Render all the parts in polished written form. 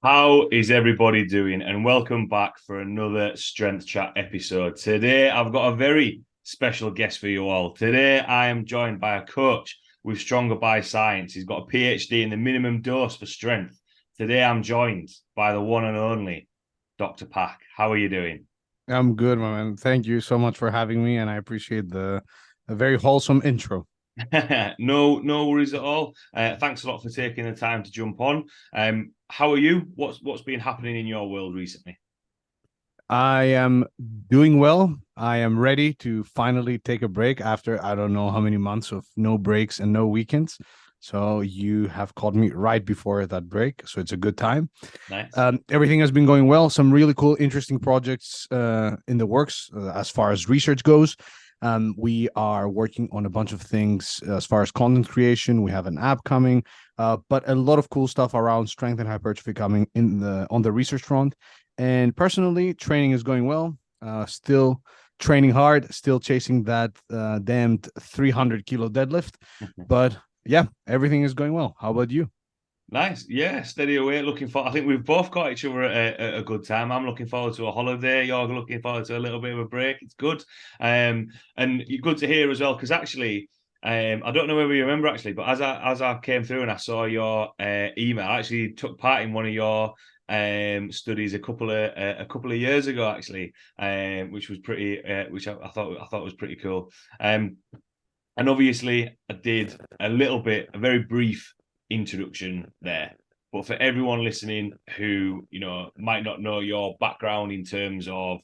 How is everybody doing? And welcome back for another Strength Chat episode. Today, I've got a very special guest for you all. Today, I am joined by a coach with Stronger by Science. He's got a PhD in the minimum dose for strength. Today, I'm joined by the one and only Dr. Pak. How are you doing? I'm good, my man. Thank you so much for having me, and I appreciate the a very wholesome intro. No worries at all. Thanks a lot for taking the time to jump on. How are you? What's been happening in your world recently? I am doing well. I am ready to finally take a break after I don't know how many months of no breaks and no weekends. So you have caught me right before that break. So it's a good time. Nice. Everything has been going well. Some really cool, interesting projects in the works as far as research goes. We are working on a bunch of things as far as content creation. We have an app coming, but a lot of cool stuff around strength and hypertrophy coming in the on the research front. And personally, training is going well. Still training hard, still chasing that damned 300 kilo deadlift. But yeah, everything is going well. How about you? Nice. Yeah, steady away. Looking for, I think we've both got each other a good time. I'm looking forward to a holiday. You're looking forward to a little bit of a break. It's good. And good to hear as well, because actually, I don't know whether you remember actually, but as I came through and I saw your email, I actually took part in one of your studies a couple of years ago actually, which was pretty, which I thought was pretty cool. And obviously, I did a very brief introduction there. But for everyone listening who, might not know your background in terms of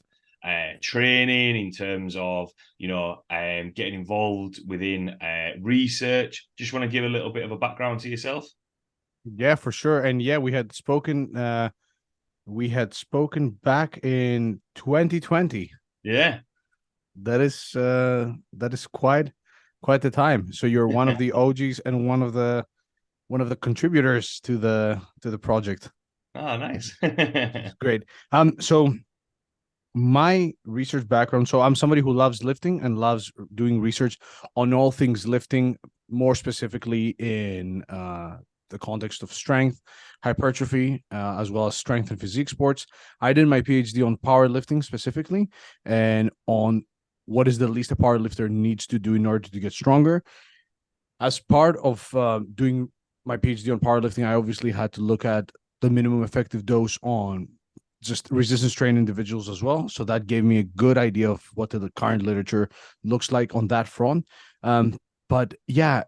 training, in terms of, getting involved within research, just want to give a little bit of a background to yourself. Yeah, for sure. And yeah, we had spoken back in 2020. Yeah. That is quite the time. So you're one of the OGs and one of the contributors to the project. Oh, nice. It's great. So my research background, so I'm somebody who loves lifting and loves doing research on all things lifting, more specifically in the context of strength, hypertrophy, as well as strength and physique sports. I did my PhD on powerlifting specifically, and on what is the least a powerlifter needs to do in order to get stronger. As part of doing my PhD on powerlifting, I obviously had to look at the minimum effective dose on just resistance trained individuals as well. So that gave me a good idea of what the current literature looks like on that front. But yeah,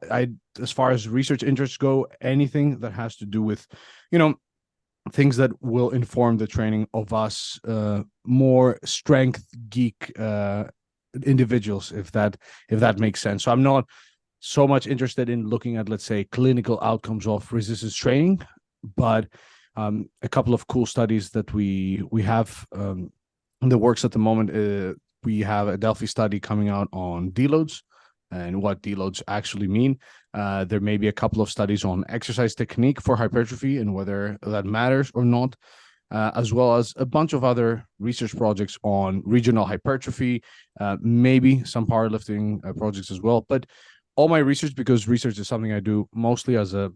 as far as research interests go, anything that has to do with, you know, things that will inform the training of us more strength geek individuals, if that makes sense. So I'm not so much interested in looking at, let's say, clinical outcomes of resistance training, but a couple of cool studies that we have in the works at the moment. We have a Delphi study coming out on deloads and what deloads actually mean. There may be a couple of studies on exercise technique for hypertrophy and whether that matters or not, as well as a bunch of other research projects on regional hypertrophy, maybe some powerlifting projects as well. But all my research, because research is something I do mostly as a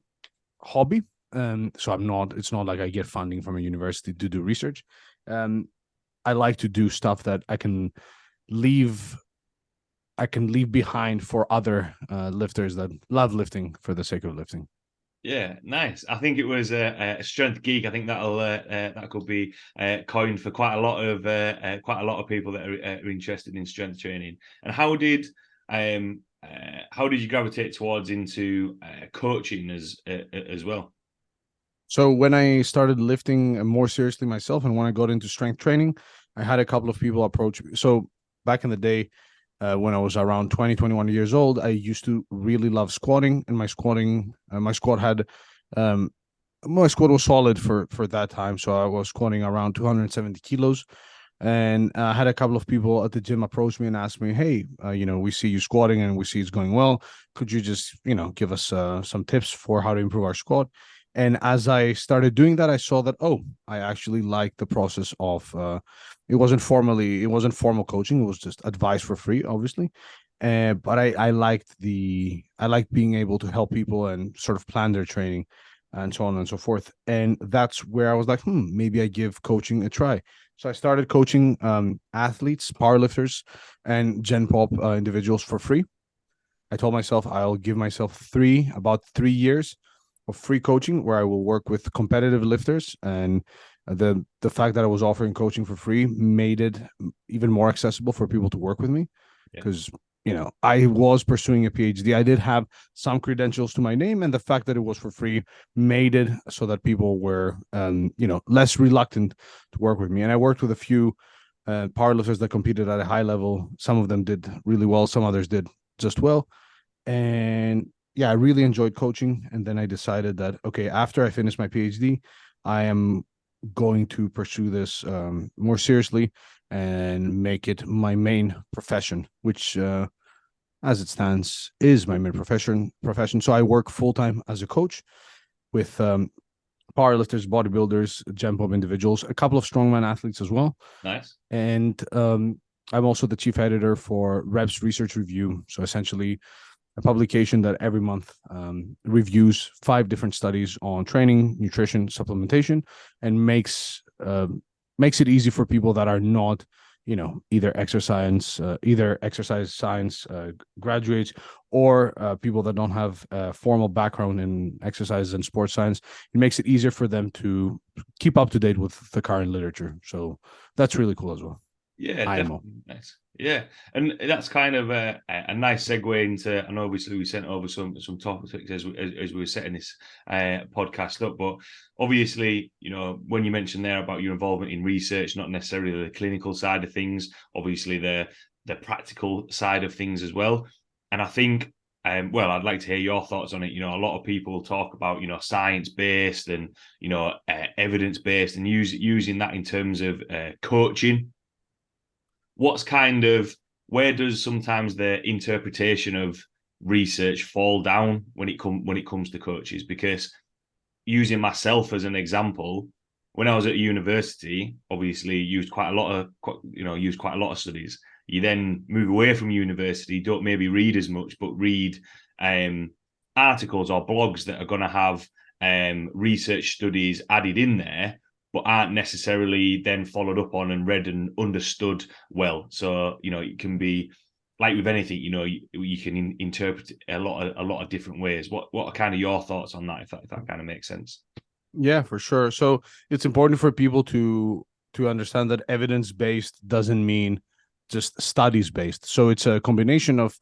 hobby. So it's not like I get funding from a university to do research. Um, I like to do stuff that leave I can leave behind for other lifters that love lifting for the sake of lifting. Yeah, nice. I think it was a strength geek. I think that could be coined for quite a lot of people that are interested in strength training. And how did you gravitate towards into coaching as well? So when I started lifting more seriously myself, and when I got into strength training, I had a couple of people approach me. So back in the day, when I was around 20, 21 years old, I used to really love squatting, and um, my squat was solid for that time. So I was squatting around 270 kilos. And I had a couple of people at the gym approach me and ask me, "Hey, we see you squatting and we see it's going well. Could you just, give us some tips for how to improve our squat?" And as I started doing that, I saw that, oh, I actually like the process of it wasn't formal coaching. It was just advice for free, obviously. But I liked being able to help people and sort of plan their training. and so on and so forth. And that's where I was like, maybe I give coaching a try. So I started coaching athletes, powerlifters, and Gen Pop individuals for free. I told myself I'll give myself about 3 years of free coaching where I will work with competitive lifters. And the fact that I was offering coaching for free made it even more accessible for people to work with me, because I was pursuing a PhD. I did have some credentials to my name, and the fact that it was for free made it so that people were less reluctant to work with me. And I worked with a few powerlifters that competed at a high level. Some of them did really well, some others did just well. And yeah, I really enjoyed coaching. And then I decided that, okay, after I finish my PhD, I am going to pursue this more seriously and make it my main profession, which as it stands is my main profession. So I work full-time as a coach with powerlifters, bodybuilders, Gen Pop individuals, a couple of strongman athletes as well. Nice. And I'm also the chief editor for Reps Research Review. So essentially a publication that every month reviews 5 different studies on training, nutrition, supplementation, and makes it easy for people that are not, either exercise science graduates, or people that don't have a formal background in exercise and sports science. It makes it easier for them to keep up to date with the current literature. So that's really cool as well. Yeah, definitely. Nice. Yeah, and that's kind of a nice segue into, and obviously we sent over some topics as we were setting this podcast up. But obviously, when you mentioned there about your involvement in research, not necessarily the clinical side of things, obviously the practical side of things as well. And I think, well, I'd like to hear your thoughts on it. A lot of people talk about, science-based and, evidence-based, and using that in terms of coaching. Where does sometimes the interpretation of research fall down when it comes to coaches? Because using myself as an example, when I was at university, obviously used quite a lot of studies. You then move away from university, don't maybe read as much, but read articles or blogs that are going to have research studies added in there, but aren't necessarily then followed up on and read and understood well. So, it can be like with anything, you can interpret it a lot of different ways. What are kind of your thoughts on that, if that kind of makes sense? Yeah, for sure. So it's important for people to understand that evidence-based doesn't mean just studies-based. So it's a combination of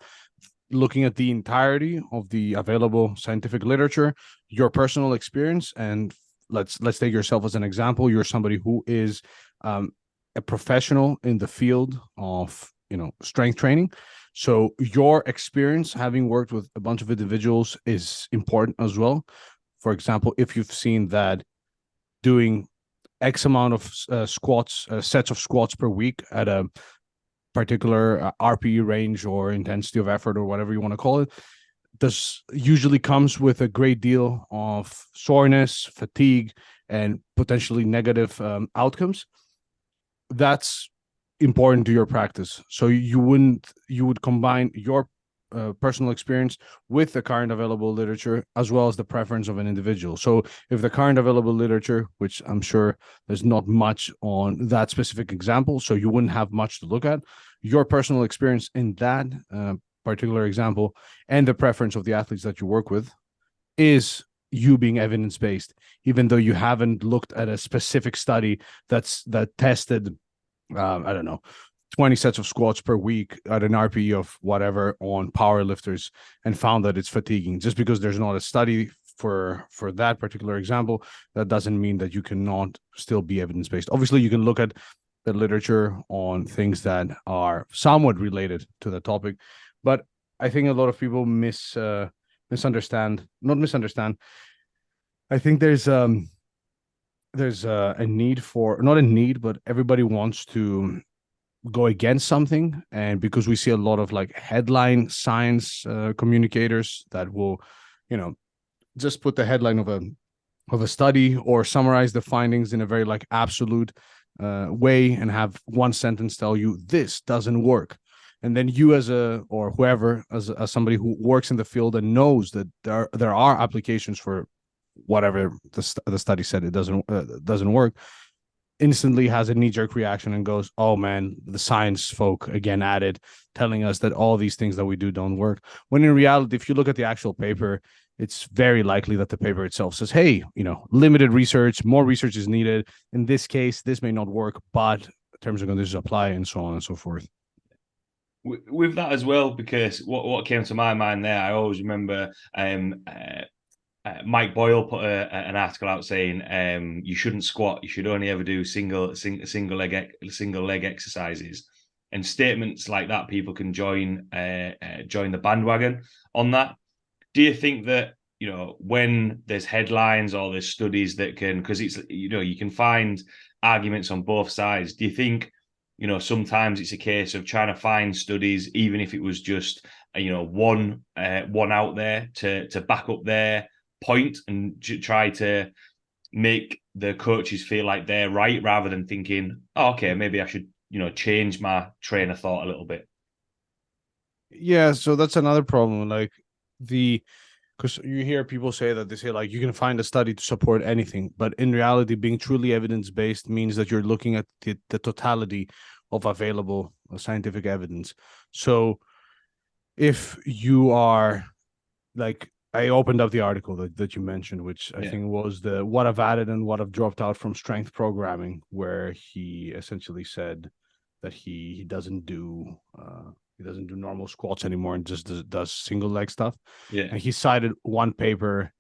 looking at the entirety of the available scientific literature, your personal experience, and let's take yourself as an example. You're somebody who is a professional in the field of strength training. So your experience, having worked with a bunch of individuals, is important as well. For example, if you've seen that doing X amount of sets of squats per week at a particular RPE range or intensity of effort or whatever you want to call it, this usually comes with a great deal of soreness, fatigue, and potentially negative outcomes. That's important to your practice. So you would combine your personal experience with the current available literature, as well as the preference of an individual. So if the current available literature, which I'm sure there's not much on that specific example, so you wouldn't have much to look at, your personal experience in that particular example and the preference of the athletes that you work with is you being evidence-based, even though you haven't looked at a specific study that tested I don't know, 20 sets of squats per week at an RPE of whatever on power lifters and found that it's fatiguing. Just because there's not a study for that particular example, that doesn't mean that you cannot still be evidence-based. Obviously, you can look at the literature on things that are somewhat related to the topic, but I think a lot of people misunderstand. I think there's a need for, not a need, but everybody wants to go against something. And because we see a lot of like headline science communicators that will, just put the headline of a study or summarize the findings in a very like absolute way and have one sentence tell you this doesn't work. And then you as whoever as somebody who works in the field and knows that there are applications for whatever the study said it doesn't work, instantly has a knee-jerk reaction and goes, oh man, the science folk again at it, telling us that all these things that we do don't work. When in reality, if you look at the actual paper, it's very likely that the paper itself says, hey, limited research, more research is needed. In this case, this may not work, but terms and conditions apply, and so on and so forth. With that as well, because what came to my mind there, I always remember Mike Boyle put an article out saying you shouldn't squat. You should only ever do single leg exercises. And statements like that, people can join the bandwagon on that. Do you think that when there's headlines or there's studies that can, because it's you can find arguments on both sides. Do you think sometimes it's a case of trying to find studies, even if it was just one out there to back up their point and try to make the coaches feel like they're right, rather than thinking, oh, okay, maybe I should change my train of thought a little bit? Yeah, so that's another problem. Like because you hear people say that, they say like you can find a study to support anything, but in reality, being truly evidence-based means that you're looking at the totality of available scientific evidence. So if you are like, I opened up the article that you mentioned, which I think was the what I've added and what I've dropped out from strength programming, where he essentially said that he doesn't do normal squats anymore and just does single leg stuff. Yeah. And he cited one paper.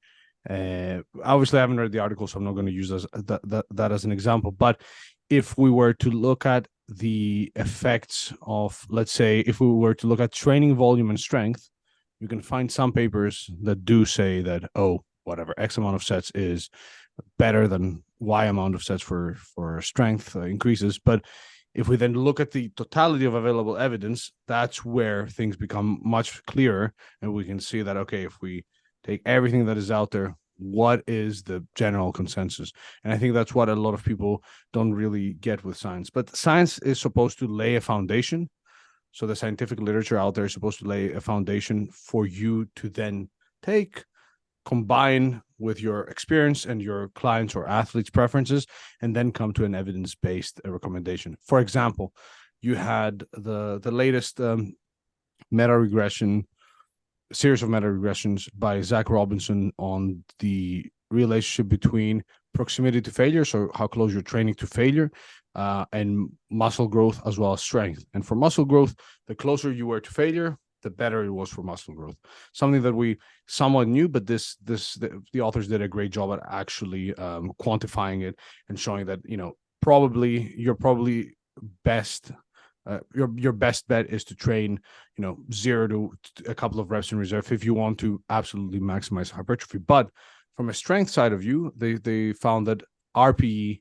Obviously, I haven't read the article, so I'm not going to use that as an example. But if we were to look at the effects of, let's say, if we were to look at training volume and strength, you can find some papers that do say that, oh, whatever, X amount of sets is better than Y amount of sets for strength increases. But if we then look at the totality of available evidence, that's where things become much clearer. And we can see that, okay, if we take everything that is out there, what is the general consensus? And I think that's what a lot of people don't really get with science. But science is supposed to lay a foundation. So the scientific literature out there is supposed to lay a foundation for you to then combine with your experience and your clients' or athletes' preferences, and then come to an evidence-based recommendation. For example, you had the latest series of meta regressions by Zach Robinson on the relationship between proximity to failure, so how close you're training to failure, and muscle growth as well as strength. And for muscle growth, the closer you were to failure, the better it was for muscle growth. Something that we somewhat knew, but the authors did a great job at actually quantifying it and showing that your best bet is to train 0 to a couple of reps in reserve if you want to absolutely maximize hypertrophy. But from a strength side of view, they found that RPE,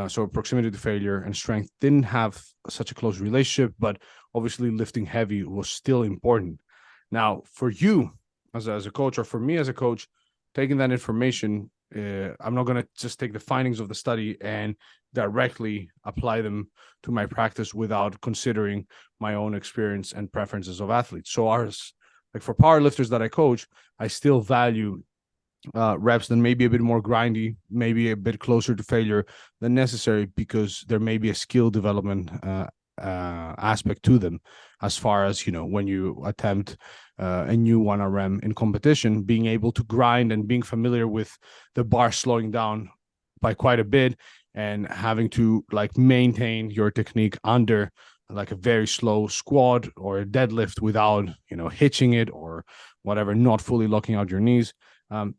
so proximity to failure, and strength didn't have such a close relationship, but obviously lifting heavy was still important. Now, for you as a coach, or for me as a coach, taking that information, I'm not going to just take the findings of the study and directly apply them to my practice without considering my own experience and preferences of athletes. So like for powerlifters that I coach, I still value reps that may be a bit more grindy, maybe a bit closer to failure than necessary, because there may be a skill development aspect to them, as far as when you attempt a new 1RM in competition, being able to grind and being familiar with the bar slowing down by quite a bit and having to like maintain your technique under like a very slow squat or a deadlift without hitching it or whatever, not fully locking out your knees.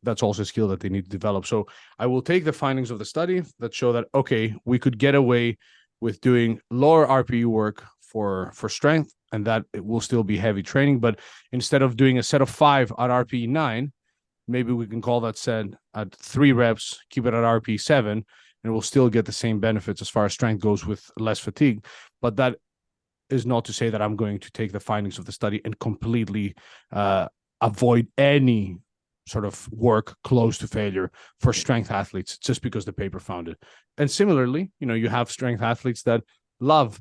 That's also a skill that they need to develop. So I will take the findings of the study that show that, okay, we could get away with doing lower RPE work for strength, and that it will still be heavy training. But instead of doing a set of 5 at RPE 9, maybe we can call that set at 3 reps, keep it at RPE 7, and we'll still get the same benefits as far as strength goes with less fatigue. But that is not to say that I'm going to take the findings of the study and completely avoid any sort of work close to failure for strength athletes just because the paper found it. And similarly, you have strength athletes that love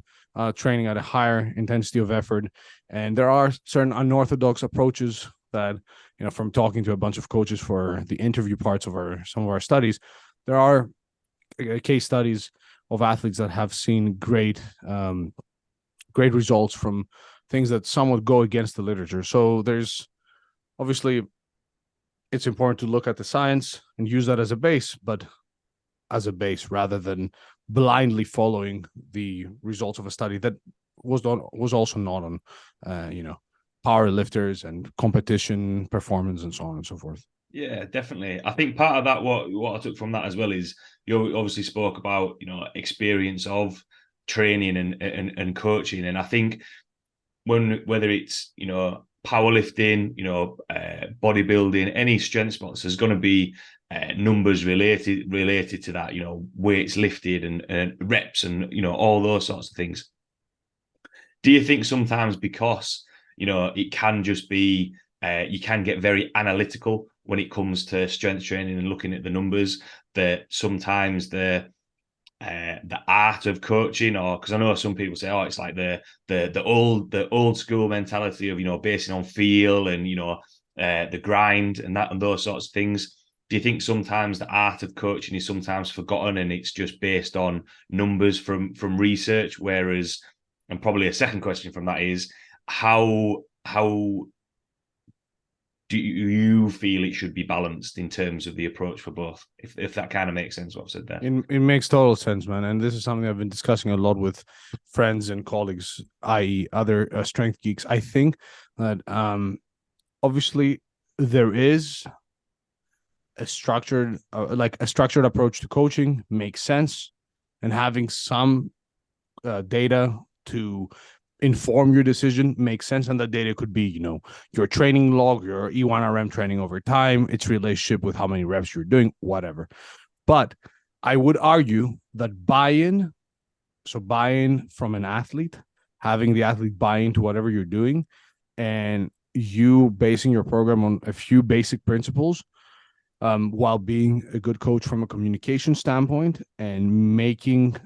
training at a higher intensity of effort, and there are certain unorthodox approaches that, from talking to a bunch of coaches for the interview parts of some of our studies, there are case studies of athletes that have seen great results from things that somewhat go against the literature. So there's obviously, it's important to look at the science and use that as a base, but as a base rather than blindly following the results of a study that was also not on, power lifters and competition performance and so on and so forth. Yeah, definitely. I think part of that, what I took from that as well, is you obviously spoke about, experience of training and coaching. And I think whether it's, powerlifting, bodybuilding, any strength sports, there's going to be numbers related to that, weights lifted and reps and, all those sorts of things. Do you think sometimes because, it can just be, you can get very analytical when it comes to strength training and looking at the numbers, that sometimes the art of coaching, or because I know some people say, oh, it's like the old school mentality of, basing on feel and, the grind and that and those sorts of things. Do you think sometimes the art of coaching is sometimes forgotten and it's just based on numbers from research? Whereas, and probably a second question from that is, how do you feel it should be balanced in terms of the approach for both? If that kind of makes sense, what I've said there. It makes total sense, man. And this is something I've been discussing a lot with friends and colleagues, i.e. other strength geeks. I think that obviously there is a structured approach to coaching makes sense, and having some data to inform your decision makes sense. And that data could be, your training log, your E1RM training over time, its relationship with how many reps you're doing, whatever. But I would argue that buy-in from an athlete, having the athlete buy into whatever you're doing, and you basing your program on a few basic principles, while being a good coach from a communication standpoint, and making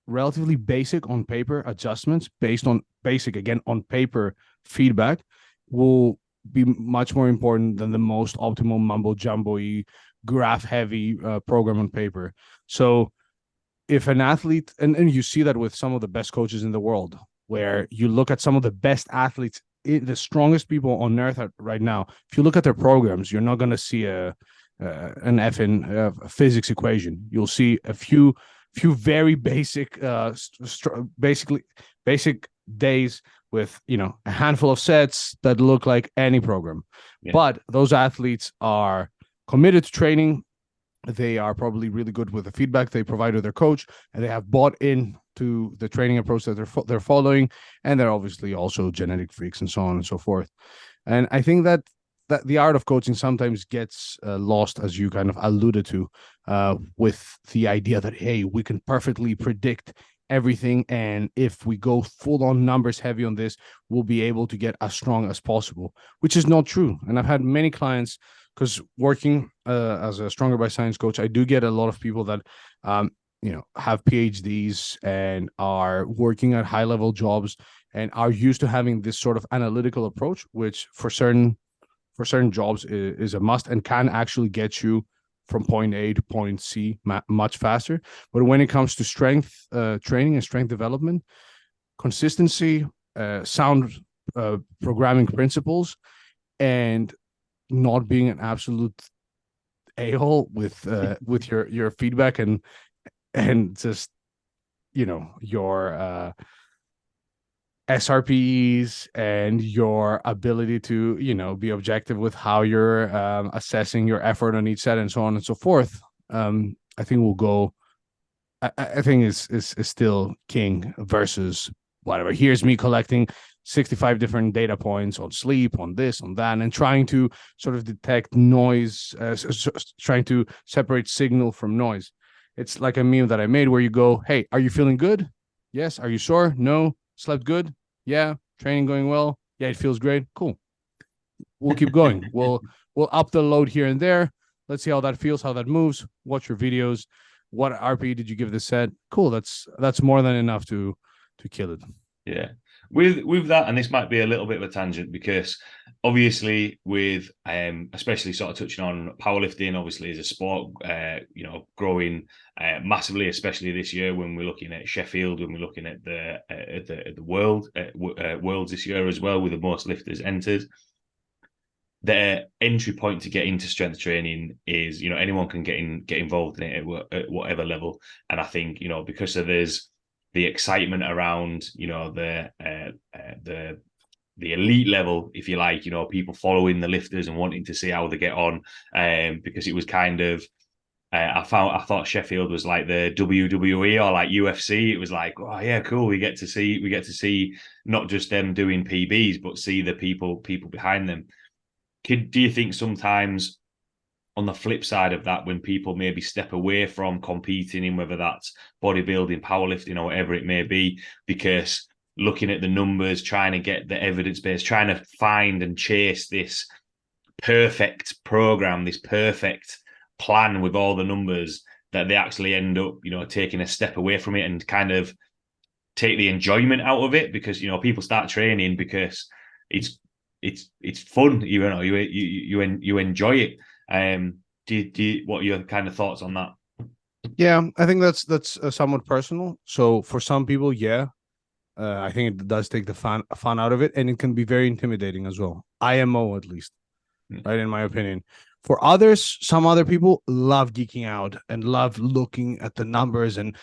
relatively basic on paper adjustments based on on paper feedback, will be much more important than the most optimal mumbo jumbo-y graph heavy program on paper. So if an athlete, and you see that with some of the best coaches in the world, where you look at some of the best athletes, the strongest people on earth right now, if you look at their programs, you're not going to see an effing physics equation. You'll see a few very basic basic days with a handful of sets that look like any program. Yeah. But those athletes are committed to training. They are probably really good with the feedback they provide to their coach, and they have bought in to the training approach that they're following, and they're obviously also genetic freaks and so on and so forth. And I think that the art of coaching sometimes gets lost, as you kind of alluded to, with the idea that, hey, we can perfectly predict everything, and if we go full on numbers heavy on this, we'll be able to get as strong as possible, which is not true. And I've had many clients, because working as a Stronger by Science coach, I do get a lot of people that have PhDs and are working at high level jobs and are used to having this sort of analytical approach, which for certain jobs is a must and can actually get you from point A to point C much faster. But when it comes to strength training and strength development, consistency, sound programming principles, and not being an absolute a-hole with your feedback and just your SRPs and your ability to be objective with how you're assessing your effort on each set and so on and so forth, I think will go. I think is still king versus whatever. Here's me collecting 65 different data points on sleep, on this, on that, and trying to sort of detect noise, trying to separate signal from noise. It's like a meme that I made where you go, hey, are you feeling good? Yes. Are you sore? No. Slept good? Yeah. Training going well? Yeah, it feels great. Cool. We'll keep going. We'll up the load here and there. Let's see how that feels, how that moves. Watch your videos. What RPE did you give this set? Cool. That's more than enough to kill it. Yeah. with that, and this might be a little bit of a tangent because obviously with especially sort of touching on powerlifting, obviously as a sport, growing massively, especially this year when we're looking at Sheffield, when we're looking at the world worlds this year as well, with the most lifters entered. The entry point to get into strength training is, anyone can get involved in it at whatever level, and I think because of there's the excitement around the elite level, if you like, people following the lifters and wanting to see how they get on, because it was kind of I thought Sheffield was like the WWE or like UFC. It was like, oh yeah, cool. We get to see not just them doing PBs, but see the people behind them. Do you think sometimes on the flip side of that, when people maybe step away from competing in whether that's bodybuilding, powerlifting, or whatever it may be, because looking at the numbers, trying to get the evidence base, trying to find and chase this perfect program, this perfect plan with all the numbers, that they actually end up, taking a step away from it and kind of take the enjoyment out of it, because people start training because it's fun, you enjoy it. What are your kind of thoughts on that? Yeah, I think that's somewhat personal. So for some people, yeah, I think it does take the fun out of it, and it can be very intimidating as well. IMO, at least, right, in my opinion. For others, some other people love geeking out and love looking at the numbers and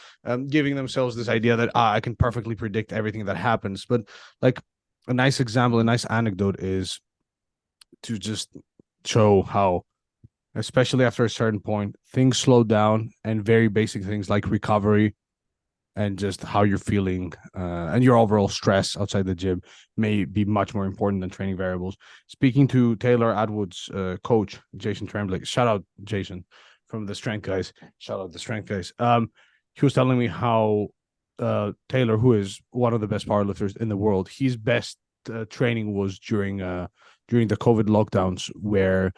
giving themselves this idea that I can perfectly predict everything that happens. But like a nice example, a nice anecdote is to just show how, especially after a certain point, things slow down, and very basic things like recovery and just how you're feeling and your overall stress outside the gym may be much more important than training variables. Speaking to Taylor Atwood's coach, Jason Tremblay, shout out Jason from the Strength Guys. Shout out the Strength Guys. He was telling me how Taylor, who is one of the best powerlifters in the world, his best training was during the COVID lockdowns, where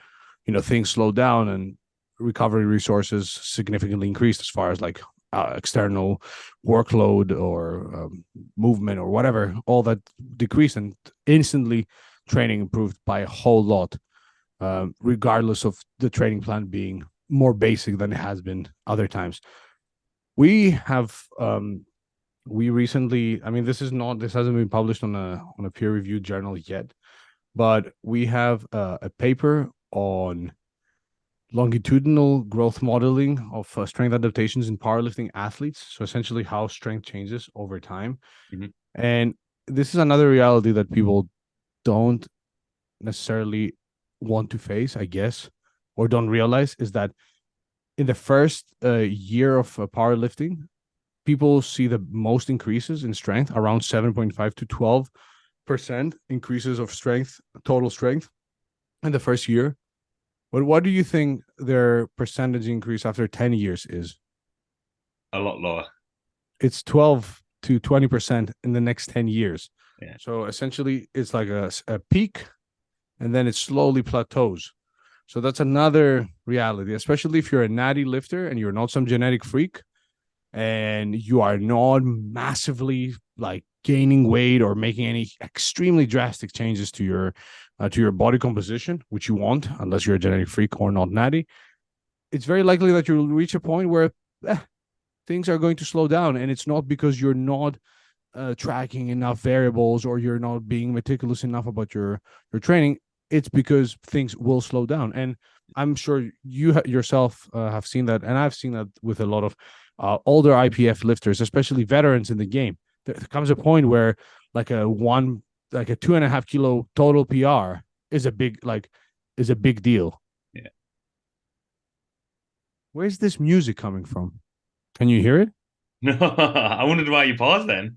things slowed down and recovery resources significantly increased as far as like external workload or movement or whatever, all that decreased, and instantly training improved by a whole lot, regardless of the training plan being more basic than it has been other times. We have we recently, I mean, this hasn't been published on a peer-reviewed journal yet, but we have a paper on longitudinal growth modeling of strength adaptations in powerlifting athletes. So essentially how strength changes over time. Mm-hmm. And this is another reality that people don't necessarily want to face, I guess, or don't realize, is that in the first year of powerlifting, people see the most increases in strength, around 7.5 to 12% increases of strength, total strength in the first year. But what do you think their percentage increase after 10 years is? A lot lower. It's 12 to 20% in the next 10 years. Yeah. So essentially, it's like a peak, and then it slowly plateaus. So that's another reality, especially if you're a natty lifter and you're not some genetic freak, and you are not massively like gaining weight or making any extremely drastic changes to your body composition, which you want, unless you're a genetic freak or not natty. It's very likely that you'll reach a point where things are going to slow down, and it's not because you're not tracking enough variables or you're not being meticulous enough about your training. It's because things will slow down, and I'm sure you yourself have seen that, and I've seen that with a lot of older IPF lifters, especially veterans in the game. There comes a point where like a 2.5 kilo total PR is a big deal. Yeah. Where's this music coming from? Can you hear it? No, I wondered why you paused then.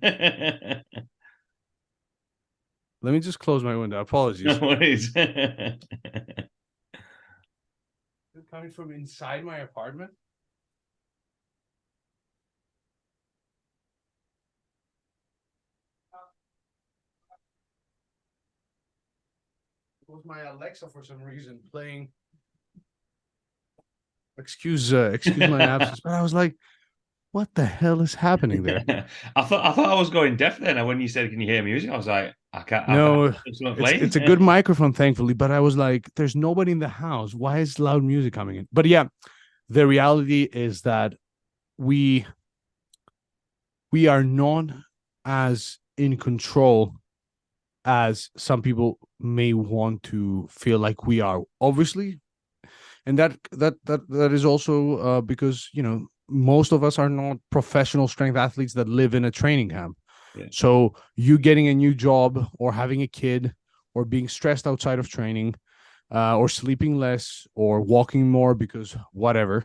Let me just close my window. Apologies. No worries. Is it coming from inside my apartment? It was my Alexa for some reason playing. Excuse my absence, but I was like, what the hell is happening there? I thought I was going deaf then. And when you said, "Can you hear music?" I was like, "I can't. No, It's not it's playing." a good microphone, thankfully, but I was like, there's nobody in the house. Why is loud music coming in? But yeah, the reality is that we we are not as in control as some people may want to feel like we are. Obviously, and that is also because most of us are not professional strength athletes that live in a training camp. Yeah. So you getting a new job or having a kid or being stressed outside of training or sleeping less or walking more because whatever,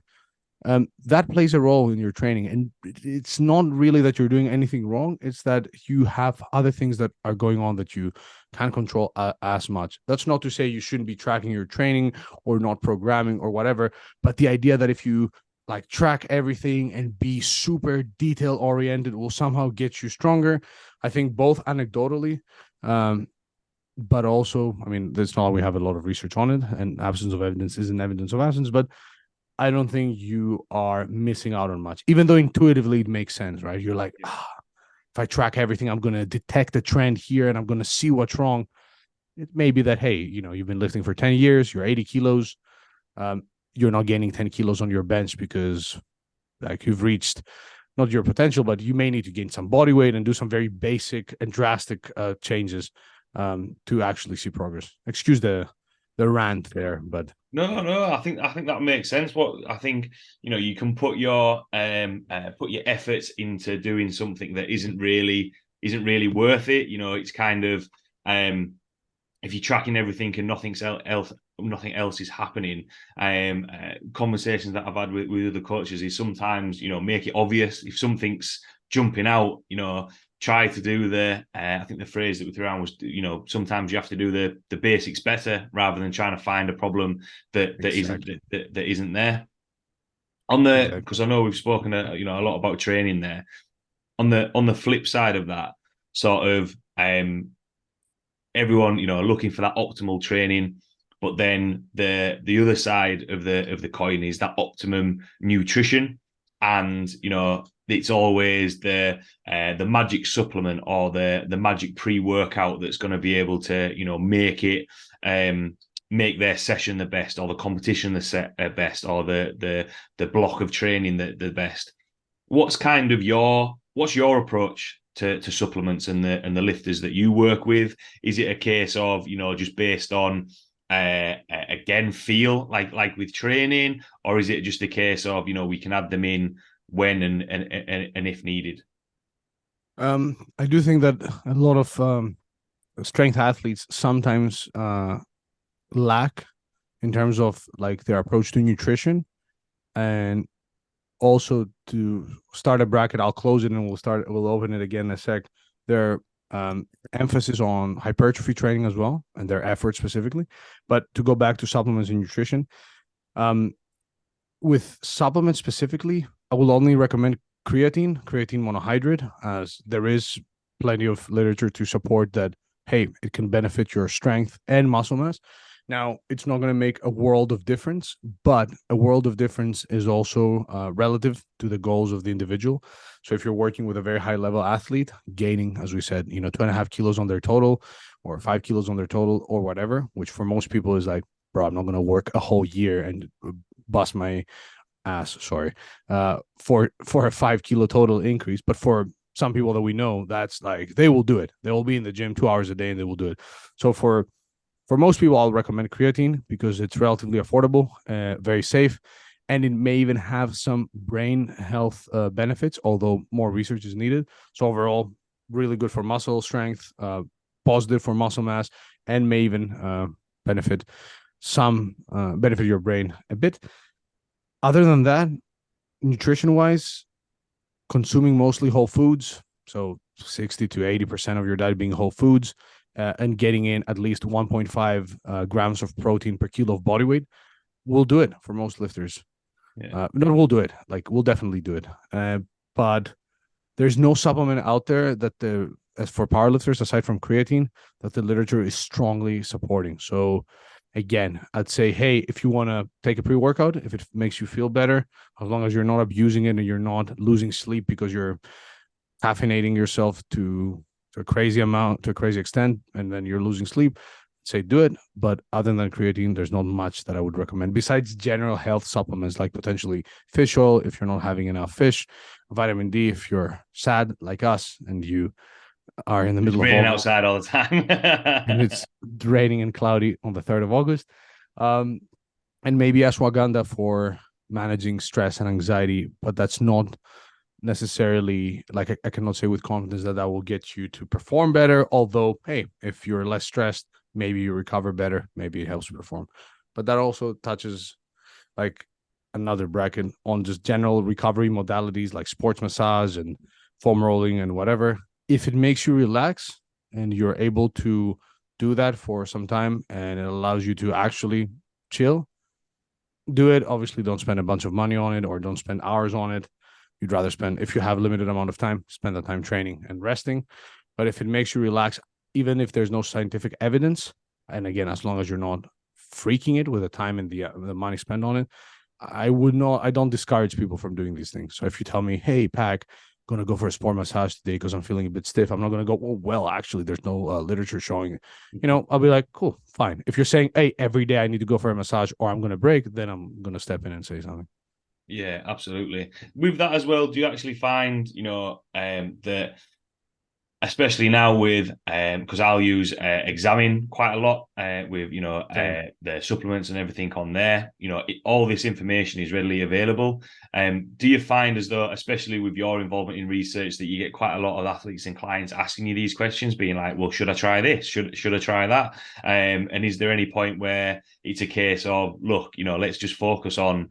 that plays a role in your training. And it's not really that you're doing anything wrong. It's that you have other things that are going on that you can't control as much. That's not to say you shouldn't be tracking your training or not programming or whatever. But the idea that if you like track everything and be super detail oriented will somehow get you stronger. I think both anecdotally, but also, I mean, that's not we have a lot of research on it, and absence of evidence isn't evidence of absence, but I don't think you are missing out on much, even though intuitively it makes sense, right? You're like, if I track everything, I'm going to detect a trend here and I'm going to see what's wrong. It may be that, hey, you've been lifting for 10 years, you're 80 kilos. You're not gaining 10 kilos on your bench because like you've reached not your potential, but you may need to gain some body weight and do some very basic and drastic changes to actually see progress. Excuse the rant there, but No. I think that makes sense. What I think, you can put your efforts into doing something that isn't really worth it. It's kind of if you're tracking everything and nothing else is happening. Conversations that I've had with other coaches is sometimes make it obvious if something's jumping out. Try to do I think the phrase that we threw around was sometimes you have to do the basics better rather than trying to find a problem that exactly. isn't there. Because Exactly. I know we've spoken a lot about training there. On the flip side of that, sort of everyone looking for that optimal training, but then the other side of the coin is that optimum nutrition. And it's always the magic supplement or the magic pre-workout that's going to be able to make their session the best, or the competition the best, or the block of training the best. What's your approach to supplements and the lifters that you work with? Is it a case of just based on again feel like with training, or is it just a case of we can add them in when and if needed? I do think that a lot of strength athletes sometimes lack in terms of like their approach to nutrition. And also, to start a bracket, I'll close it and we'll open it again in a sec. Their emphasis on hypertrophy training as well, and their effort specifically. But to go back to supplements and nutrition, with supplements specifically, I will only recommend creatine monohydrate, as there is plenty of literature to support that, hey, it can benefit your strength and muscle mass. Now, it's not going to make a world of difference, but a world of difference is also relative to the goals of the individual. So if you're working with a very high level athlete, gaining, as we said, 2.5 kilos on their total or 5 kilos on their total or whatever, which for most people is like, bro, I'm not going to work a whole year and bust my ass, sorry, for a 5 kilo total increase. But for some people that we know, that's like, they will do it. They will be in the gym 2 hours a day and they will do it. So for most people, I'll recommend creatine because it's relatively affordable, very safe, and it may even have some brain health benefits, although more research is needed. So overall, really good for muscle strength, positive for muscle mass, and may even benefit your brain a bit. Other than that, nutrition-wise, consuming mostly whole foods, so 60 to 80% of your diet being whole foods, and getting in at least 1.5 grams of protein per kilo of body weight will do it for most lifters. Yeah. We'll do it. Like, we'll definitely do it. But there's no supplement out there as for powerlifters, aside from creatine, that the literature is strongly supporting. So Again, I'd say, hey, if you want to take a pre-workout, if it makes you feel better, as long as you're not abusing it and you're not losing sleep because you're caffeinating yourself to a crazy amount, to a crazy extent, and then you're losing sleep, say do it. But other than creatine, there's not much that I would recommend besides general health supplements like potentially fish oil if you're not having enough fish, vitamin D if you're sad like us and you are in the It's middle of raining August outside all the and time. it's raining and cloudy on the 3rd of August. Um, and maybe ashwagandha for managing stress and anxiety, but that's not necessarily like I cannot say with confidence that that will get you to perform better. Although, hey, if you're less stressed, maybe you recover better, maybe it helps you perform. But that also touches like another bracket on just general recovery modalities like sports massage and foam rolling and whatever. If it makes you relax and you're able to do that for some time and it allows you to actually chill, do it. Obviously, don't spend a bunch of money on it or don't spend hours on it. You'd rather spend, if you have limited amount of time, spend the time training and resting. But if it makes you relax, even if there's no scientific evidence, and again, as long as you're not freaking it with the time and the money spent on it, I don't discourage people from doing these things. So if you tell me, hey, Pack, I'm gonna go for a sport massage today because I'm feeling a bit stiff, I'm not gonna go, well, actually, there's no literature showing it. I'll be like, cool, fine. If you're saying, hey, every day I need to go for a massage or I'm gonna break, then I'm gonna step in and say something. Yeah, absolutely. With that as well, do you actually find, that especially now with because I'll use Examine quite a lot with Same. the supplements and everything on there. All this information is readily available. Do you find as though, especially with your involvement in research, that you get quite a lot of athletes and clients asking you these questions, being like, "Well, should I try this? Should I try that?" And is there any point where it's a case of, look, let's just focus on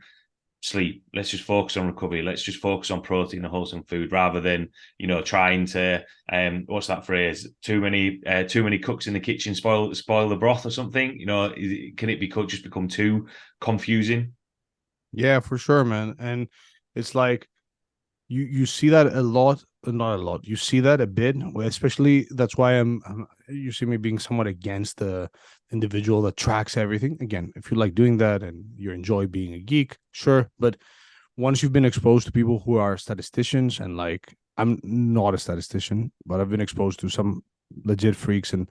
sleep, let's just focus on recovery, let's just focus on protein and wholesome food, rather than trying to what's that phrase, too many cooks in the kitchen spoil the broth or something? Can it just become too confusing? Yeah, for sure, man. And it's like you see that a lot, not a lot. You see that a bit, especially that's why you see me being somewhat against the individual that tracks everything. Again, if you like doing that and you enjoy being a geek, sure. But once you've been exposed to people who are statisticians and like I'm not a statistician, but I've been exposed to some legit freaks and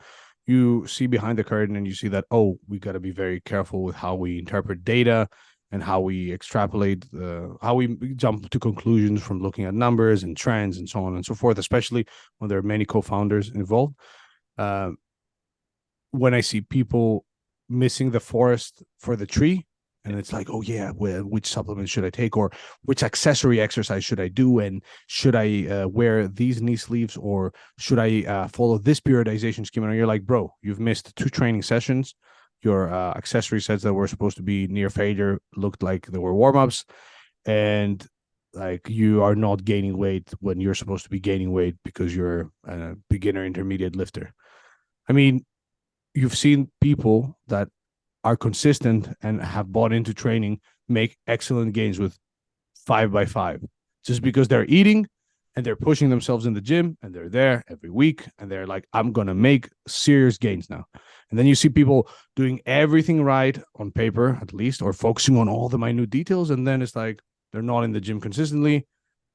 you see behind the curtain and you see that, oh, we got to be very careful with how we interpret data and how we extrapolate, how we jump to conclusions from looking at numbers and trends and so on and so forth, especially when there are many co-founders involved. Uh, when I see people missing the forest for the tree, and it's like, oh yeah, well, which supplement should I take, or which accessory exercise should I do, and should I wear these knee sleeves, or should I follow this periodization scheme? And you're like, bro, you've missed 2 training sessions. Your accessory sets that were supposed to be near failure looked like they were warm-ups, and like you are not gaining weight when you're supposed to be gaining weight because you're a beginner intermediate lifter. I mean, you've seen people that are consistent and have bought into training make excellent gains with 5x5 just because they're eating and they're pushing themselves in the gym and they're there every week and they're like, I'm going to make serious gains now. And then you see people doing everything right on paper, at least, or focusing on all the minute details. And then it's like they're not in the gym consistently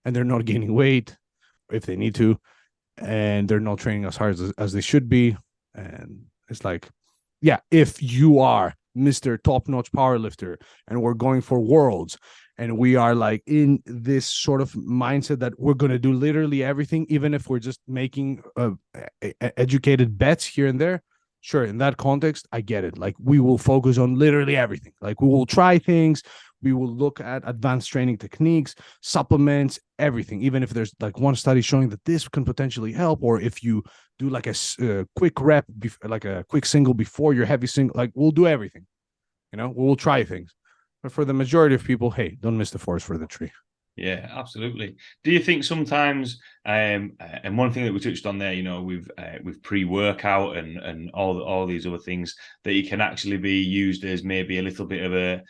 and they're not gaining weight if they need to. And they're not training as hard as they should be. And it's like, yeah, if you are Mr. Top-notch powerlifter and we're going for worlds and we are like in this sort of mindset that we're going to do literally everything, even if we're just making educated bets here and there, sure, in that context, I get it. Like we will focus on literally everything. Like we will try things. We will look at advanced training techniques, supplements, everything, even if there's like one study showing that this can potentially help, or if you do like a quick rep, like a quick single before your heavy single, like we'll do everything, we will try things. But for the majority of people, hey, don't miss the forest for the tree. Yeah, absolutely. Do you think sometimes, and one thing that we touched on there, with pre-workout and all these other things, that it can actually be used as maybe a little bit of a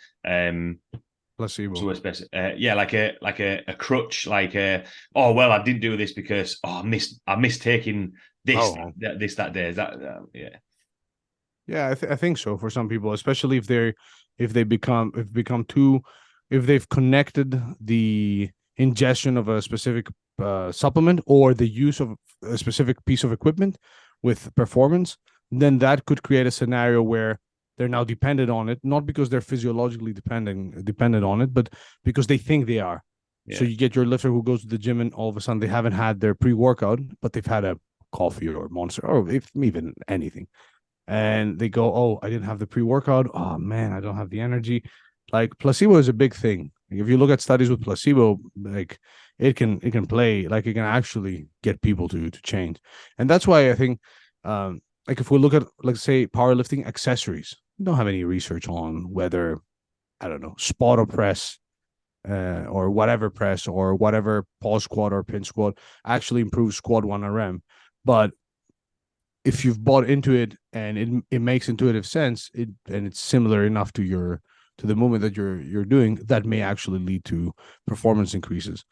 Placebo. to a specific, yeah, like a crutch, like oh well, I didn't do this because I missed taking this Oh, that day. Is that yeah? Yeah, I think so for some people, especially if they've connected the ingestion of a specific supplement or the use of a specific piece of equipment with performance, then that could create a scenario where they're now dependent on it, not because they're physiologically dependent on it, but because they think they are. So Yeah, you get your lifter who goes to the gym and all of a sudden they haven't had their pre-workout, but they've had a coffee or monster or if even anything, and they go, "Oh, I didn't have the pre-workout. Oh man, I don't have the energy." Like placebo is a big thing. If you look at studies with placebo, like it can play, like it can actually get people to change. And that's why I think like if we look at, let's say, powerlifting accessories, we don't have any research on whether, I don't know, spotter press or whatever press or whatever pause squat or pin squat actually improves squat 1RM. But if you've bought into it and it makes intuitive sense, and it's similar enough to the movement that you're doing, that may actually lead to performance increases.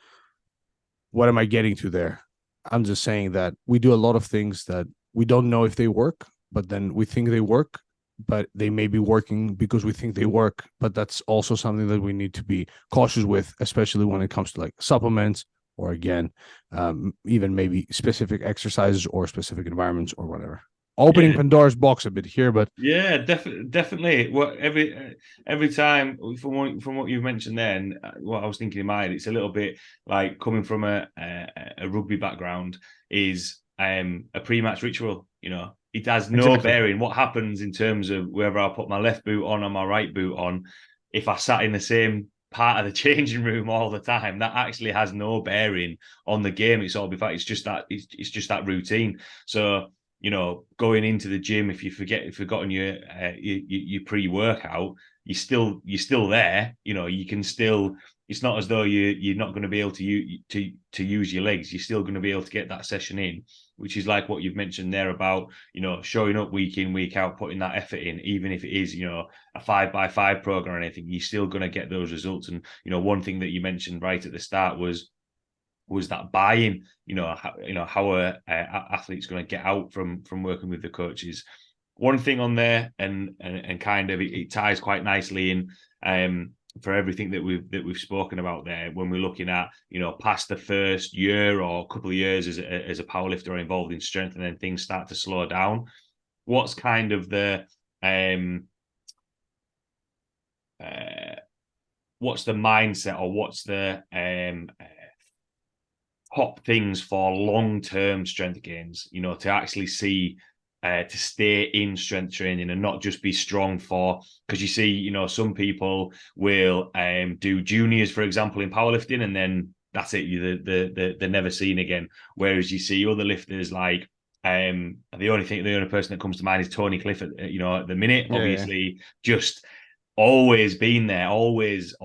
What am I getting to there? I'm just saying that we do a lot of things that we don't know if they work, but then we think they work, but they may be working because we think they work. But that's also something that we need to be cautious with, especially when it comes to like supplements or again, even maybe specific exercises or specific environments or whatever. Opening yeah, Pandora's box a bit here, but yeah, definitely. What every time from what you've mentioned, then what I was thinking in mind, it's a little bit like coming from a rugby background is a pre-match ritual. You know, it has no exactly. bearing what happens in terms of whether I put my left boot on or my right boot on. If I sat in the same part of the changing room all the time, that actually has no bearing on the game. It's all in fact, it's just that routine. So going into the gym, if you've forgotten your pre-workout, you're still there. You can still. It's not as though you're not going to be able to use your legs. You're still going to be able to get that session in, which is like what you've mentioned there about showing up week in week out, putting that effort in, even if it is a 5x5 program or anything. You're still going to get those results. And one thing that you mentioned right at the start was that buy-in, how a athlete's going to get out from working with the coaches. One thing on there, and kind of it ties quite nicely in for everything that we've spoken about there when we're looking at past the first year or couple of years as a powerlifter involved in strength, and then things start to slow down. What's kind of the what's the mindset, or what's the top things for long-term strength gains, to actually see to stay in strength training and not just be strong for, because you see, some people will do juniors, for example, in powerlifting, and then that's it. They're never seen again. Whereas you see other lifters like the only person that comes to mind is Tony Cliff at the minute, Yeah, yeah. obviously, just always been there, always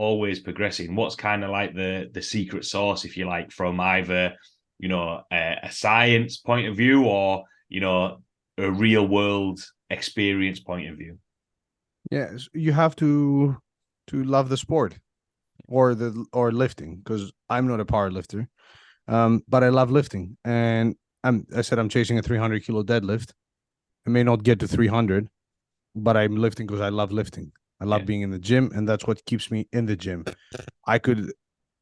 progressing. What's kind of like the secret sauce, if you like, from either a science point of view or a real world experience point of view? Yeah, you have to love the sport or lifting, because I'm not a power lifter, but I love lifting, and I said I'm chasing a 300 kilo deadlift. I may not get to 300, but I'm lifting because I love lifting. I love Yeah, being in the gym, and that's what keeps me in the gym. I could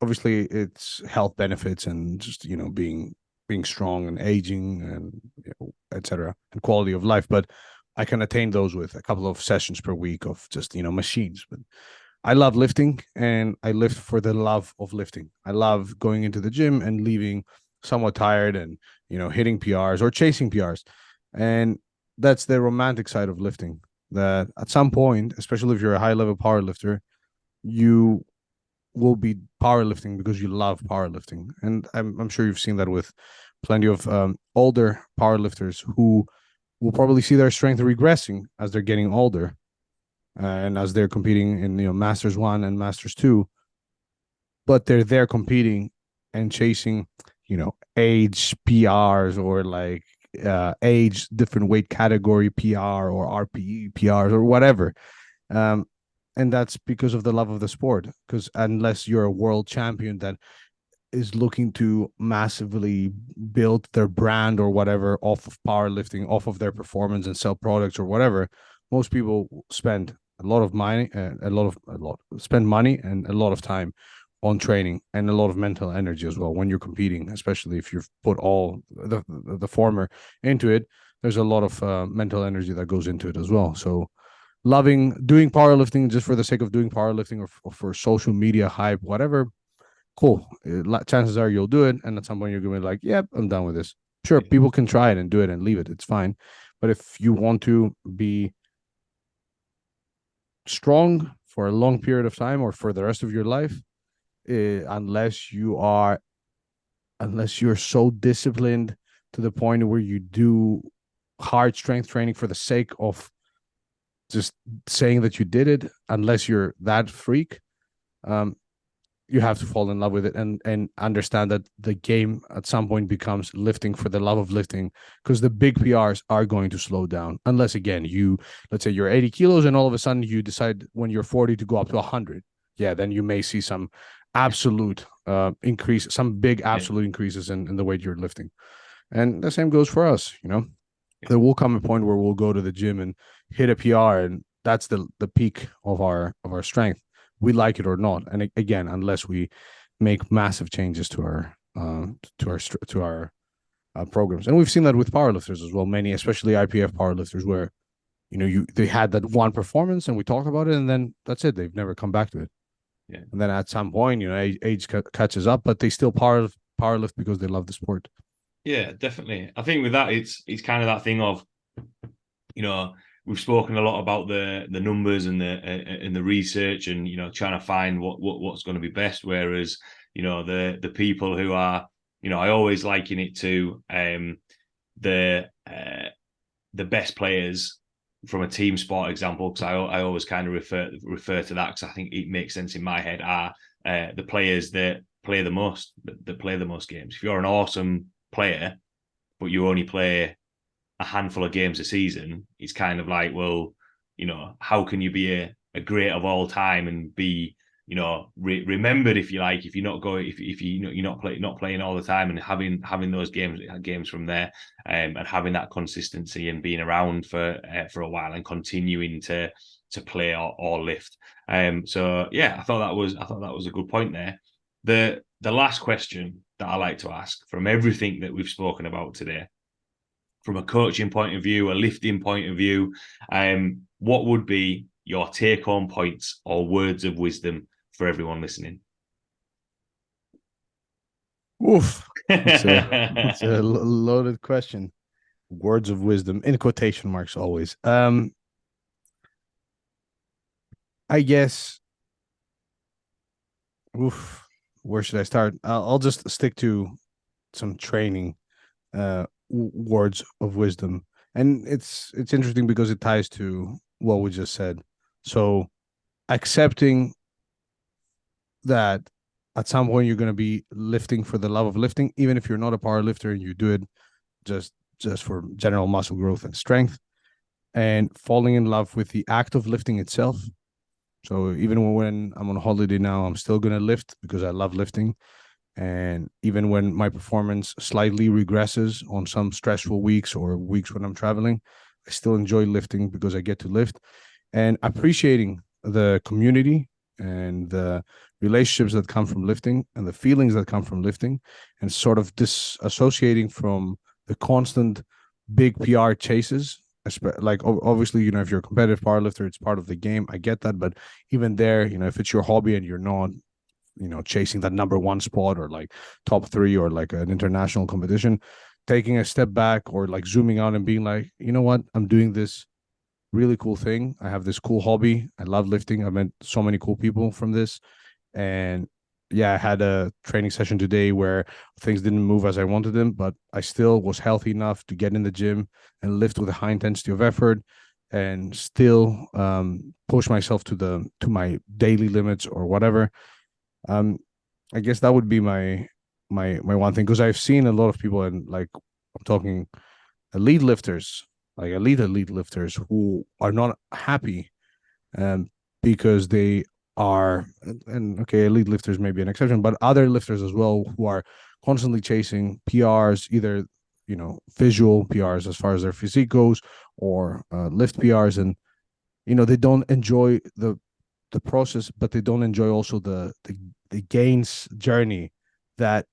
obviously it's health benefits and just being strong and aging and etc. and quality of life, but I can attain those with a couple of sessions per week of just machines. But I love lifting, and I lift for the love of lifting. I love going into the gym and leaving somewhat tired and hitting PRs or chasing PRs, and that's the romantic side of lifting. That at some point, especially if you're a high level power lifter, you will be powerlifting because you love powerlifting. And I'm sure you've seen that with plenty of older powerlifters who will probably see their strength regressing as they're getting older, and as they're competing in Masters 1 and Masters 2, but they're there competing and chasing age PRs or like age different weight category PR or RPE PRs or whatever. Um, and that's because of the love of the sport. Because unless you're a world champion that is looking to massively build their brand or whatever off of powerlifting, off of their performance and sell products or whatever, most people spend a lot of money, spend money and a lot of time on training and a lot of mental energy as well when you're competing, especially if you've put all the former into it. There's a lot of mental energy that goes into it as well. So loving doing powerlifting just for the sake of doing powerlifting or for social media hype, whatever, cool. Chances are you'll do it, and at some point you're gonna be like, "Yep, I'm done with this." Sure, people can try it and do it and leave it. It's fine. But if you want to be strong for a long period of time or for the rest of your life, unless you're so disciplined to the point where you do hard strength training for the sake of just saying that you did it, unless you're that freak, you have to fall in love with it and understand that the game at some point becomes lifting for the love of lifting, because the big PRs are going to slow down unless, again, let's say you're 80 kilos and all of a sudden you decide when you're 40 to go up to 100. Yeah, then you may see some absolute increase, some big absolute increases in the weight you're lifting. And the same goes for us. There will come a point where we'll go to the gym and hit a PR, and that's the peak of our strength. We like it or not, and again, unless we make massive changes to our programs, and we've seen that with powerlifters as well. Many, especially IPF powerlifters, where they had that one performance, and we talked about it, and then that's it. They've never come back to it. Yeah. And then at some point, age catches up, but they still powerlift because they love the sport. Yeah, definitely. I think with that, it's kind of that thing of, we've spoken a lot about the numbers and the research and trying to find what's going to be best. Whereas the people who are I always liken it to the best players from a team sport example, because I always kind of refer to that because I think it makes sense in my head, are the players that play the most games. If you're an awesome player but you only play a handful of games a season, it's kind of like, well, how can you be a great of all time and be remembered, if you like, if you're not going, if you're not playing all the time, and having those games from there, and having that consistency and being around for a while and continuing to play or lift. So yeah, I thought that was a good point there. The last question that I like to ask, from everything that we've spoken about today, from a coaching point of view, a lifting point of view, what would be your take-home points or words of wisdom for everyone listening? Oof. It's a loaded question. Words of wisdom in quotation marks always. I guess, where should I start? I'll just stick to some training words of wisdom. And it's interesting because it ties to what we just said. So accepting that at some point you're going to be lifting for the love of lifting, even if you're not a power lifter and you do it just for general muscle growth and strength, and falling in love with the act of lifting itself. So even when I'm on holiday now, I'm still going to lift because I love lifting. And even when my performance slightly regresses on some stressful weeks or weeks when I'm traveling, I still enjoy lifting because I get to lift, and appreciating the community and the relationships that come from lifting and the feelings that come from lifting, and sort of disassociating from the constant big PR chases. Like, obviously, if you're a competitive powerlifter, it's part of the game. I get that. But even there, if it's your hobby and you're not, chasing that number one spot or like top 3 or like an international competition, taking a step back or like zooming out and being like, you know what, I'm doing this really cool thing. I have this cool hobby. I love lifting. I met so many cool people from this. And yeah, I had a training session today where things didn't move as I wanted them, but I still was healthy enough to get in the gym and lift with a high intensity of effort, and still push myself to my daily limits or whatever. I guess that would be my one thing, because I've seen a lot of people, and like, I'm talking elite lifters, like elite lifters, who are not happy because they are, and okay, elite lifters may be an exception, but other lifters as well, who are constantly chasing PRs, either visual PRs as far as their physique goes, or lift PRs, and they don't enjoy the process, but they don't enjoy also the gains journey that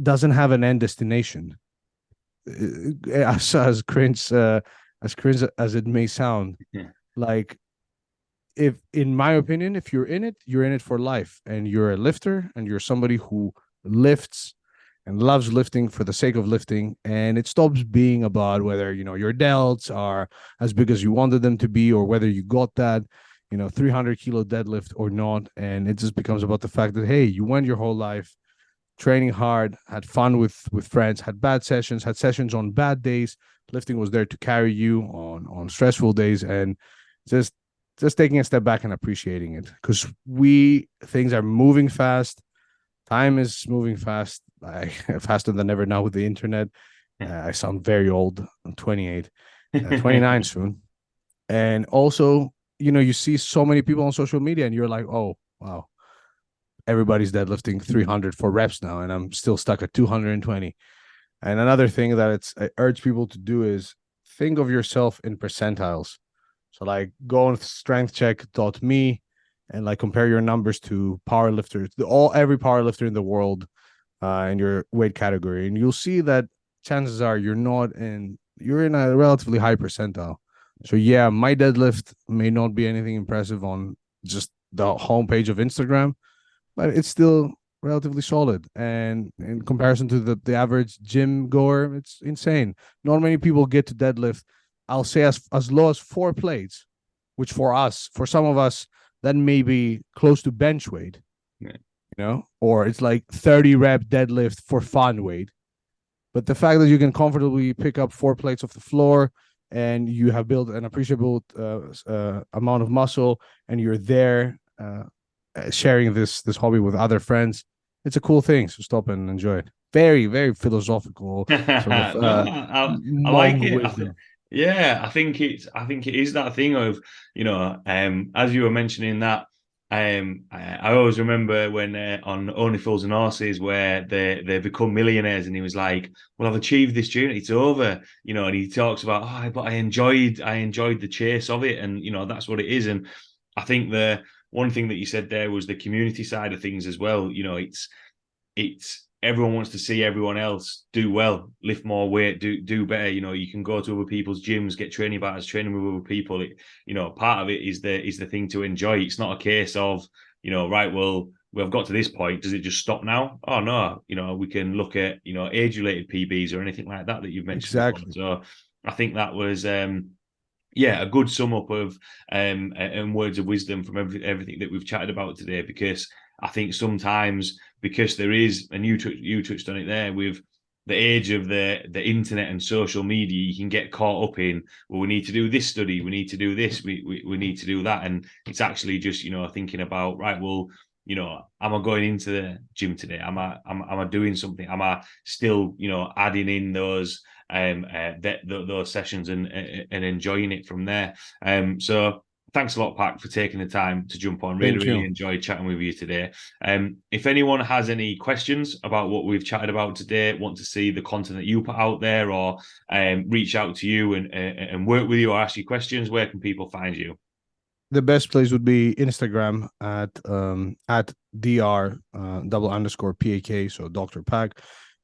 doesn't have an end destination. As cringe as it may sound, Yeah. like, if in my opinion, if you're in it, you're in it for life, and you're a lifter, and you're somebody who lifts and loves lifting for the sake of lifting, and it stops being about whether your delts are as big as you wanted them to be, or whether you got that 300-kilo deadlift or not, and it just becomes about the fact that, hey, you went your whole life training hard, had fun with friends, had bad sessions, had sessions on bad days. Lifting was there to carry you on stressful days, and just just taking a step back and appreciating it, because things are moving fast. Time is moving fast, faster than ever now with the internet. I sound very old. I'm 28, 29 soon, and also you see so many people on social media, and you're like, oh wow, everybody's deadlifting 300 for reps now, and I'm still stuck at 220. And another thing that I urge people to do is think of yourself in percentiles. So like go on strengthcheck.me and like compare your numbers to powerlifters, every powerlifter in the world, in your weight category, and you'll see that chances are you're in a relatively high percentile. So yeah, my deadlift may not be anything impressive on just the homepage of Instagram, but it's still relatively solid. And in comparison to the average gym goer, it's insane. Not many people get to deadlift, I'll say, as low as 4 plates, which for some of us, that may be close to bench weight, or it's like 30 rep deadlift for fun weight. But the fact that you can comfortably pick up 4 plates off the floor, and you have built an appreciable amount of muscle, and you're there sharing this hobby with other friends, it's a cool thing. So stop and enjoy it. Very, very philosophical sort of No, I like monk it. wisdom. Yeah, I think it is that thing of, as you were mentioning that, I always remember when on Only Fools and Horses, where they become millionaires, and he was like, "Well, I've achieved this journey; it's over," and he talks about, "Oh, but I enjoyed the chase of it," and that's what it is. And I think the one thing that you said there was the community side of things as well. It's everyone wants to see everyone else do well, lift more weight, do better. You can go to other people's gyms, get training partners, training with other people. Part of it is the thing to enjoy. It's not a case of, right, well, we've got to this point. Does it just stop now? Oh no, we can look at age related PBs or anything like that you've mentioned before. Exactly. So I think that was yeah, a good sum up of and words of wisdom from everything that we've chatted about today. Because I think sometimes, because there is, and you touched on it there, with the age of the internet and social media, you can get caught up in, well, we need to do this study, we need to do this, we need to do that, and it's actually just thinking about, right, well, am I going into the gym today? Am I doing something? Am I still adding in those those sessions and enjoying it from there? So thanks a lot, Pak, for taking the time to jump on. Really, Thank really you. enjoyed chatting with you today. If anyone has any questions about what we've chatted about today, want to see the content that you put out there, or reach out to you and work with you or ask you questions, where can people find you? The best place would be Instagram at dr double underscore pak. So Dr. Pack.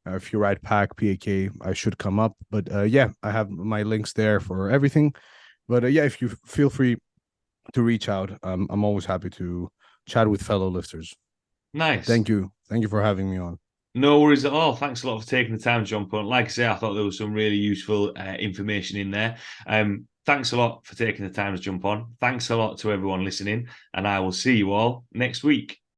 If you write Pack PAK, I should come up. But yeah, I have my links there for everything. But yeah, if you feel free to reach out, I'm always happy to chat with fellow lifters. Nice. Thank you for having me on. No worries at all. Thanks a lot for taking the time to jump on. Like I say, I thought there was some really useful information in there. Thanks a lot for taking the time to jump on. Thanks a lot to everyone listening, and I will see you all next week.